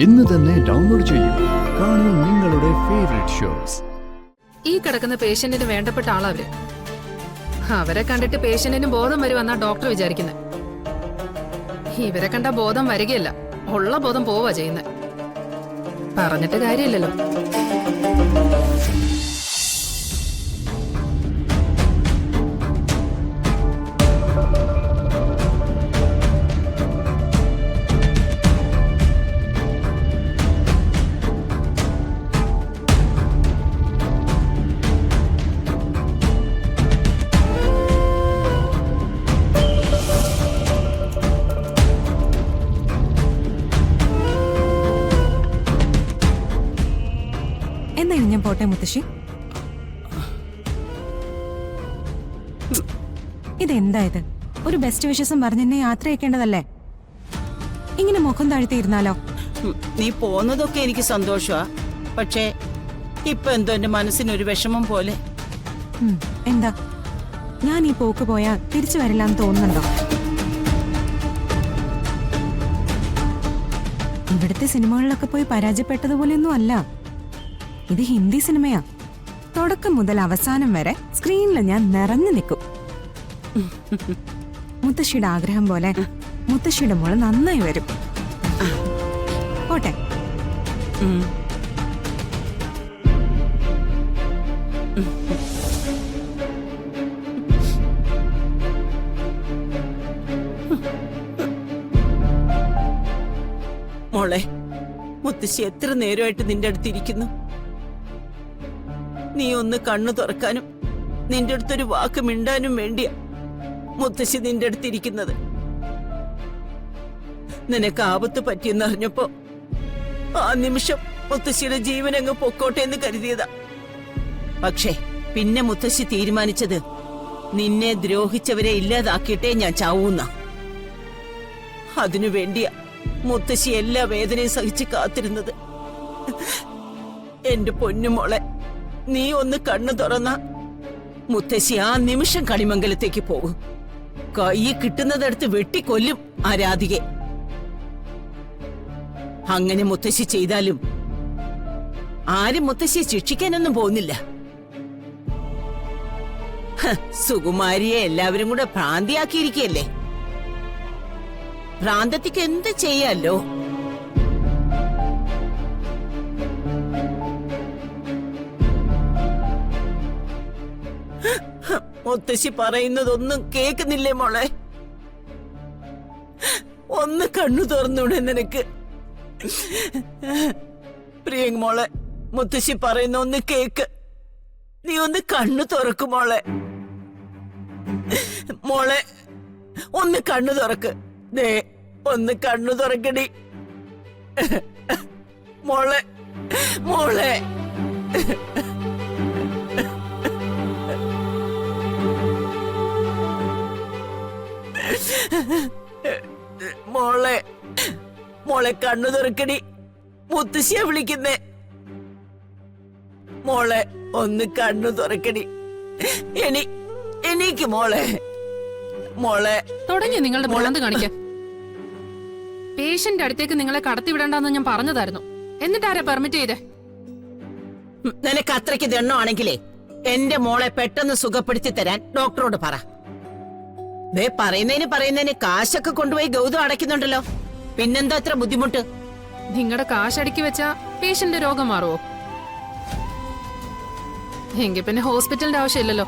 ഇന്ന് തന്നെ ഡൗൺലോഡ് ചെയ്യൂ. കാണൂ നിങ്ങളുടെ ഫേവറേറ്റ് ഷോസ്. ഈ കിടക്കുന്ന പേഷ്യന്റിന് വേണ്ടപ്പെട്ട ആളവര്. അവരെ കണ്ടിട്ട് പേഷ്യന്റിന് ബോധം വരുമെന്നാ ഡോക്ടർ വിചാരിക്കുന്നത്. ഇവരെ കണ്ട ബോധം വരികയല്ല, ഉള്ള ബോധം പോവാ ചെയ്യുന്നത്. പറഞ്ഞിട്ട് കാര്യമില്ലല്ലോ. എന്തായാലും ഞാൻ പോട്ടെ മുത്തശ്ശി. ഇതെന്തായത്? ഒരു ബെസ്റ്റ് വിശ്വസം പറഞ്ഞെന്നെ യാത്ര അയക്കേണ്ടതല്ലേ? ഇങ്ങനെ മുഖം താഴ്ത്തിയിരുന്നാലോ? നീ പോന്നതൊക്കെ എനിക്ക് സന്തോഷമാ. പക്ഷേ ഇപ്പൊ എന്തോ എന്റെ മനസ്സിനൊരു വിഷമം പോലെ. എന്താ, ഞാൻ ഈ പോക്ക് പോയാ തിരിച്ചു വരില്ലാന്ന് തോന്നുന്നുണ്ടോ? ഇവിടുത്തെ സിനിമകളിലൊക്കെ പോയി പരാജയപ്പെട്ടതുപോലെയൊന്നും അല്ല. ഇത് ഹിന്ദി സിനിമയാ. തുടക്കം മുതൽ അവസാനം വരെ സ്ക്രീനിൽ ഞാൻ നിറഞ്ഞു നിൽക്കും. മുത്തശ്ശിയുടെ ആഗ്രഹം പോലെ മുത്തശ്ശിയുടെ മോള് നന്നായി വരും. പോട്ടെ. മോളെ, മുത്തശ്ശി എത്ര നേരമായിട്ട് നിന്റെ അടുത്തിരിക്കുന്നു. നീ ഒന്ന് കണ്ണു തുറക്കാനും നിന്റെ അടുത്തൊരു വാക്ക് മിണ്ടാനും വേണ്ടിയാ മുത്തശ്ശി നിന്റെ അടുത്തിരിക്കുന്നത്. നിനക്ക് ആപത്ത് പറ്റിയെന്നറിഞ്ഞപ്പോ ആ നിമിഷം മുത്തശ്ശിയുടെ ജീവൻ അങ്ങ് പൊക്കോട്ടെ എന്ന് കരുതിയതാ. പക്ഷേ പിന്നെ മുത്തശ്ശി തീരുമാനിച്ചത് നിന്നെ ദ്രോഹിച്ചവരെ ഇല്ലാതാക്കിയിട്ടേ ഞാൻ ചാവൂന്ന. അതിനു വേണ്ടിയാ മുത്തശ്ശി എല്ലാ വേദനയും സഹിച്ച് കാത്തിരുന്നത്. എന്റെ പൊന്നുമോളെ, നീ ഒന്ന് കണ്ണു തുറന്ന മുത്തശ്ശി ആ നിമിഷം കണിമംഗലത്തേക്ക് പോകും. കൈ കിട്ടുന്നതെടുത്ത് വെട്ടിക്കൊല്ലും ആ രാധികെ. അങ്ങനെ മുത്തശ്ശി ചെയ്താലും ആരും മുത്തശ്ശിയെ ശിക്ഷിക്കാനൊന്നും പോകുന്നില്ല. സുകുമാരിയെ എല്ലാവരും കൂടെ ഭ്രാന്തിയാക്കിയിരിക്കല്ലേ. ഭ്രാന്തത്തിക്ക് എന്ത് ചെയ്യാലോ. മുത്തശ്ശി പറയുന്നതൊന്നും കേക്കുന്നില്ലേ മോളെ? ഒന്ന് കണ്ണു തുറന്നൂടെ നിനക്ക്? പ്രിയങ്ക മോളെ, മുത്തശ്ശി പറയുന്ന ഒന്ന് കേക്ക്. നീ ഒന്ന് കണ്ണു തുറക്ക് മോളെ. മോളെ, ഒന്ന് കണ്ണു തുറക്ക്. ദേ, ഒന്ന് കണ്ണു തുറക്കടി മോളെ. മോളെ, മോളെ, മോളെ കണ്ണു തുറക്കടി. മുത്തശ്ശിയെ വിളിക്കുന്നേ. മോളെ, ഒന്ന് കണ്ണു തുറക്കടി. എനിക്ക് മോളെ. മോളെ, തുടങ്ങി നിങ്ങളുടെ മുളന്ത് കാണിക്കാൻ. പേഷ്യന്റ് അടുത്തേക്ക് നിങ്ങളെ കടത്തിവിടണ്ടെന്ന് ഞാൻ പറഞ്ഞതായിരുന്നു. എന്നിട്ട് ആരാ പെർമിറ്റ് ചെയ്തേ? നിനക്ക് അത്രയ്ക്ക് ദണ്ണമാണെങ്കിലേ എന്റെ മോളെ പെട്ടെന്ന് സുഖപ്പെടുത്തി തരാൻ ഡോക്ടറോട് പറ. ദേ, പറയുന്നതിന് കാശൊക്കെ കൊണ്ടുപോയി ഗൗതം അടയ്ക്കുന്നുണ്ടല്ലോ. പിന്നെന്താ ഇത്ര ബുദ്ധിമുട്ട്? നിങ്ങളുടെ കാശ് അടുക്കി വെച്ചാ പേഷ്യന്റ് രോഗം മാറുവോ? എങ്കിൽ പിന്നെ ഹോസ്പിറ്റലിന്റെ ആവശ്യമില്ലല്ലോ.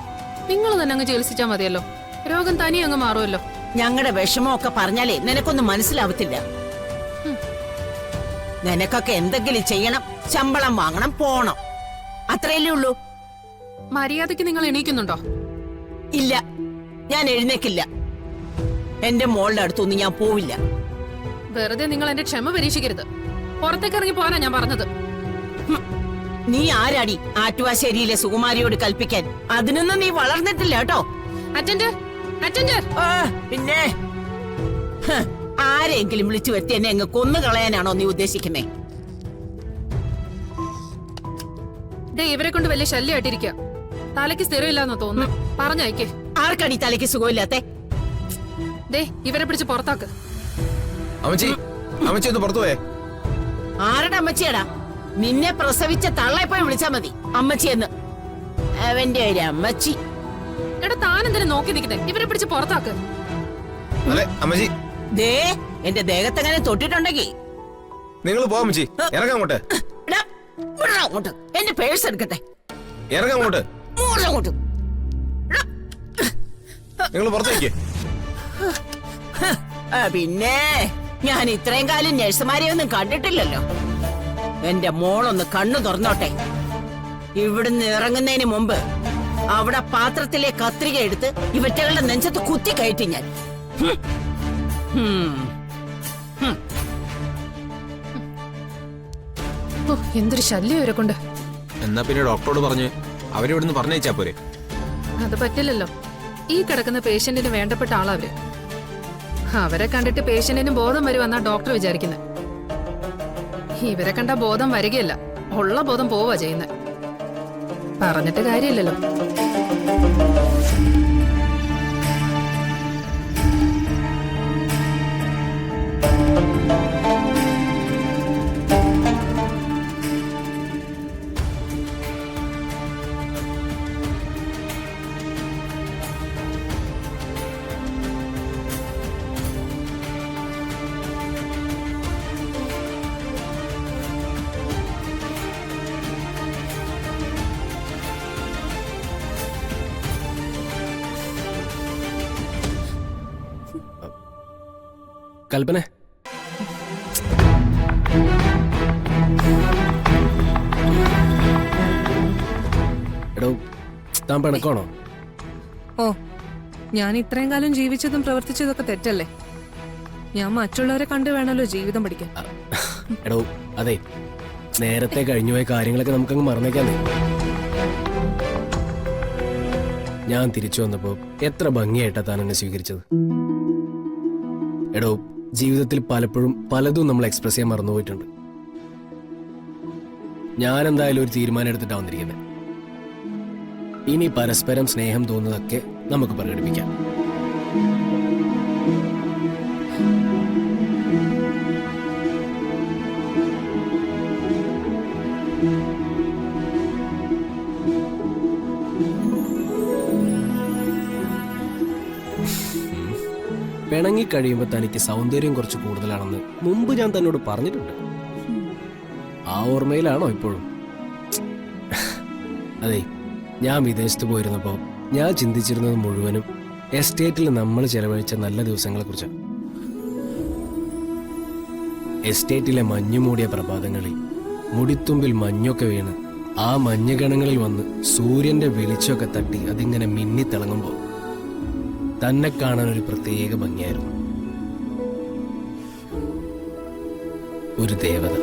നിങ്ങൾ തന്നെ അങ്ങ് ചികിത്സിച്ചാ മതിയല്ലോ. രോഗം തനി അങ്ങ് മാറുമല്ലോ. ഞങ്ങളുടെ വിഷമമൊക്കെ പറഞ്ഞാലേ നിനക്കൊന്നും മനസ്സിലാവത്തില്ല. നിനക്കൊക്കെ എന്തെങ്കിലും ചെയ്യണം, ശമ്പളം വാങ്ങണം, പോണം, അത്രയല്ലേ ഉള്ളൂ. മര്യാദയ്ക്ക് നിങ്ങൾ എണീക്കുന്നുണ്ടോ? ഇല്ല, ഞാൻ എഴുന്നേക്കില്ല. എന്റെ മോളുടെ അടുത്തൊന്നും ഞാൻ പോവില്ല. വെറുതെ നിങ്ങൾ എന്റെ ക്ഷമ പരീക്ഷിക്കരുത്. പുറത്തേക്ക് ഇറങ്ങി പോകാനാ ഞാൻ പറഞ്ഞത്. നീ ആരാടി ആറ്റുവാശ്ശേരിയിലെ സുകുമാരിയോട് കൽപ്പിക്കാൻ? അതിനൊന്നും നീ വളർന്നിട്ടില്ല കേട്ടോ. Attender, attender. പിന്നെ ആരെങ്കിലും വിളിച്ചു വരുത്തി എന്നെ അങ്ങ് കൊന്നു കളയാനാണോ നീ ഉദ്ദേശിക്കുന്നേ? ഇവരെ കൊണ്ട് വലിയ ശല്യമായിട്ടിരിക്കുക. തലയ്ക്ക് സ്ഥിരമില്ലാന്നോ തോന്നുന്നു. പറഞ്ഞയക്കേ. ആർക്കടി തലയ്ക്ക് സുഖമില്ലാത്തെ? ദേ ഇവരെ പിടിച്ച് പുറത്താക്ക്. അമ്മച്ചി, അമ്മച്ചി ഒന്ന് പുറത്തു പോയേ. ആരുടെ അമ്മച്ചിയാടാ? നിന്നെ പ്രസവിച്ച തള്ളയെപ്പോഴും വിളിച്ചാ മതി അമ്മച്ചിയെന്ന്. അവന്റെ ഒരു അമ്മച്ചി. എടാ താനെന്തിനു നോക്കി നിൽക്കുന്നേ? ഇവരെ പിടിച്ച് പുറത്താക്ക്. അതെ അമ്മച്ചി, ദേ എന്റെ ദേഹത്തെങ്ങനെ തൊട്ടിട്ടുണ്ടെങ്കിൽ നിങ്ങൾ പോവാ അമ്മച്ചി. ഇറങ്ങാം അങ്ങോട്ട്. എടാ, വിടടാ അങ്ങോട്ട്. എന്റെ പേഴ്സ് എടുക്കട്ടെ. ഇറങ്ങാം അങ്ങോട്ട്. അങ്ങോട്ട് നിങ്ങൾ പുറത്തേക്ക്. പിന്നെ ഞാൻ ഇത്രയും കാലം നഴ്സുമാരെ ഒന്നും കണ്ടിട്ടില്ലല്ലോ. എന്റെ മോളൊന്ന് കണ്ണു തുറന്നോട്ടെ. ഇവിടുന്ന് ഇറങ്ങുന്നതിന് മുമ്പ് അവിടെ പാത്രത്തിലെ കത്രിക എടുത്ത് ഇവറ്റകളുടെ നെഞ്ചത്ത് കുത്തി കയറ്റി ഞാൻ. ഓ, എന്തൊരു ശല്യം ഇവരെ കൊണ്ട്. എന്നാ പിന്നെ ഡോക്ടറോട് പറഞ്ഞ് അവരിവിടുന്ന് പറഞ്ഞയച്ചാ പോരെ? അത് പറ്റില്ലല്ലോ. ഈ കിടക്കുന്ന പേഷ്യന്റിന് വേണ്ടപ്പെട്ട ആളാ അവര്. അവരെ കണ്ടിട്ട് പേഷ്യന്റിന് ബോധം വരുമെന്നാ ഡോക്ടർ വിചാരിക്കുന്നത്. ഇവരെ കണ്ട ബോധം വരികയല്ല, ഉള്ള ബോധം പോവാ ചെയ്യുന്നത്. പറഞ്ഞിട്ട് കാര്യമില്ലല്ലോ. കൽപ്പന, എടോ താൻ പിണക്കാണോ? ഓ, ഞാൻ ഇത്രയും കാലം ജീവിച്ചതും പ്രവർത്തിച്ചതൊക്കെ തെറ്റല്ലേ? ഞാൻ മറ്റുള്ളവരെ കണ്ടു വേണമല്ലോ ജീവിതം പഠിക്കാൻ. എടോ അതെ, നേരത്തെ കഴിഞ്ഞുപോയ കാര്യങ്ങളൊക്കെ നമുക്കങ്ങ് മറന്നേക്കാന്നേ. ഞാൻ തിരിച്ചു വന്നപ്പോ എത്ര ഭംഗിയായിട്ടാ താൻ എന്നെ സ്വീകരിച്ചത്. എടോ ജീവിതത്തിൽ പലപ്പോഴും പലതും നമ്മൾ എക്സ്പ്രസ് ചെയ്യാൻ മറന്നുപോയിട്ടുണ്ട്. ഞാൻ എന്തായാലും ഒരു തീരുമാനം എടുത്തിട്ടാ വന്നിരിക്കുന്നത്. ഇനി പരസ്പരം സ്നേഹം തോന്നുന്നതൊക്കെ നമുക്ക് പ്രകടിപ്പിക്കാം. പിണങ്ങി കഴിയുമ്പോൾ തനിക്ക് സൗന്ദര്യം കുറച്ച് കൂടുതലാണെന്ന് മുമ്പ് ഞാൻ തന്നോട് പറഞ്ഞിട്ടുണ്ട്. ആ ഓർമ്മയിലാണോ ഇപ്പോഴും? അതെ, ഞാൻ വിദേശത്ത് പോയിരുന്നപ്പോൾ ഞാൻ ചിന്തിച്ചിരുന്നത് മുഴുവനും എസ്റ്റേറ്റിൽ നമ്മൾ ചെലവഴിച്ച നല്ല ദിവസങ്ങളെ കുറിച്ചാണ്. എസ്റ്റേറ്റിലെ മഞ്ഞുമൂടിയ പ്രഭാതങ്ങളിൽ മുടിത്തുമ്പിൽ മഞ്ഞൊക്കെ വീണ് ആ മഞ്ഞുകണങ്ങളിൽ വന്ന് സൂര്യന്റെ വെളിച്ചമൊക്കെ തട്ടി അതിങ്ങനെ മിന്നിത്തിളങ്ങുമ്പോൾ തന്നെ കാണാൻ ഒരു പ്രത്യേക ഭംഗിയായിരുന്നു. ഒരു ദേവത.